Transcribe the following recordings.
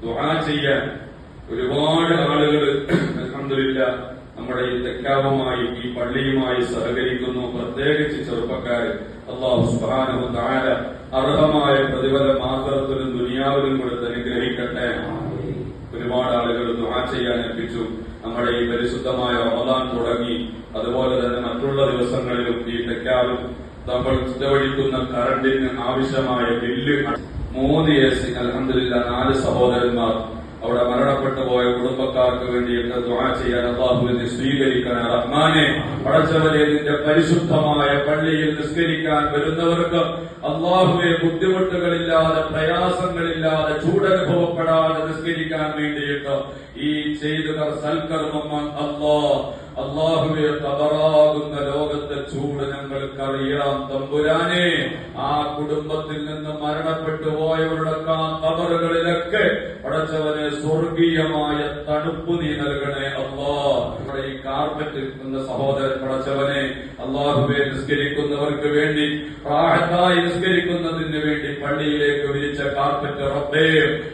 ദുആ ചെയ്യാൻ ഒരുപാട് ആളുകൾ അൽഹംദുലില്ലാഹ് നമ്മുടെ ഈ തെക്കാവുമായി ഈ പള്ളിയുമായി സഹകരിക്കുന്നു. പ്രത്യേകിച്ച് ചെറുപ്പക്കാർ. അല്ലാഹു സുബ്ഹാനഹു വ തആല അർഹമായ പ്രതിഫലം ആഖിറത്തിലും ദുനിയാവിലും കൊടുത്ത് അനുഗ്രഹിക്കട്ടെ. ഒരുപാട് ആളുകൾ ദുആ ചെയ്യാൻ ഏൽപ്പിച്ചു. നമ്മുടെ ഈ പരിശുദ്ധമായ റമദാൻ തുടങ്ങി, അതുപോലെ തന്നെ മറ്റുള്ള ദിവസങ്ങളിലും ഈ തെക്കാവും നമ്മൾ ചിലവഴിക്കുന്ന കറണ്ടിന് ആവശ്യമായ ബില്ല് 3 AC അൽഹംദുലില്ലാഹ് 4 സഹോദരന്മാർ അവിടെ മരണപ്പെട്ടു പോയ കുടുംബക്കാർക്ക് വേണ്ടിയിട്ട് ദുആ ചെയ്യാൻ അല്ലാഹുവിനെ സ്വീകരിക്കണേ റഹ്മാനെ. പടച്ചവനെ, നിന്റെ പരിശുദ്ധമായ പള്ളിയിൽ നിസ്കരിക്കാൻ വരുന്നവർക്ക് അല്ലാഹുവെ ബുദ്ധിമുട്ടുകളില്ലാതെ പ്രയാസങ്ങളില്ലാതെ ചൂടനുഭവപ്പെടാതെ നിസ്കരിക്കാൻ വേണ്ടിയിട്ട് ഈ ചെയ്ത സൽക്കർമ്മം അല്ലാഹുവെ ഖബറാകുന്ന ലോകത്തെ ചൂട് ഞങ്ങൾക്കറിയാം തമ്പുരാനെ. ആ കുടുംബത്തിൽ നിന്ന് മരണപ്പെട്ടു പോയവരുടെ ഖബറുകളിലൊക്കെ പടച്ചവനെ സ്വർഗീയമായ തണുപ്പ് നീ നൽകണേ അല്ലാഹ്. നമ്മുടെ ഈ കാർപ്പറ്റ് എന്ന സഹോദരൻ പടച്ചവനെ അല്ലാഹുവെ നിസ്കരിക്കുന്നവർക്ക് വേണ്ടി റാഹത്തായി നിസ്കരിക്കുന്നതിന് വേണ്ടി പള്ളിയിലേക്ക് വിരിച്ച കാർപ്പറ്റ് റബ്ബേ,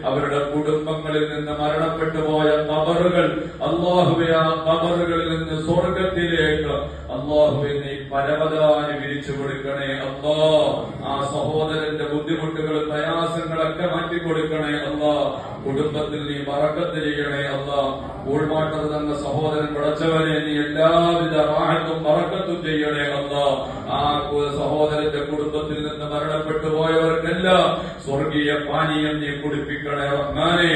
അവരുടെ കുടുംബങ്ങളിൽ നിന്ന് മരണപ്പെട്ടു പോയ ഖബറുകൾ അല്ലാഹുവെ ആ ഖബറുകളിൽ നിന്ന് സ്വർഗത്തിലേക്ക് അല്ലാഹുവെ നീ പരവതാനി വിരിച്ചു കൊടുക്കണേ അല്ലാഹ്. ആ സഹോദരന്റെ ബുദ്ധിമുട്ടുകൾ പ്രയാസങ്ങളൊക്കെ മാറ്റിക്കൊടുക്കണേ അല്ലാഹ്. കുടുംബത്തിൽ നീ ബറക്കത്ത് ചെയ്യണേ അല്ലാഹ്. ഊൾമാട്ടർ തന്ന സഹോദരൻ പടച്ചവനെ നീ എല്ലാവിധ റാഹത്തും ബറക്കത്തും ചെയ്യണേ അല്ലാഹ്. ആ സഹോദരന്റെ കുടുംബത്തിൽ നിന്ന് മരണപ്പെട്ടു പോയവർക്കെല്ലാം സ്വർഗീയ പാനീയം നീ കുടിപ്പിക്കണേ റഹ്മാനെ.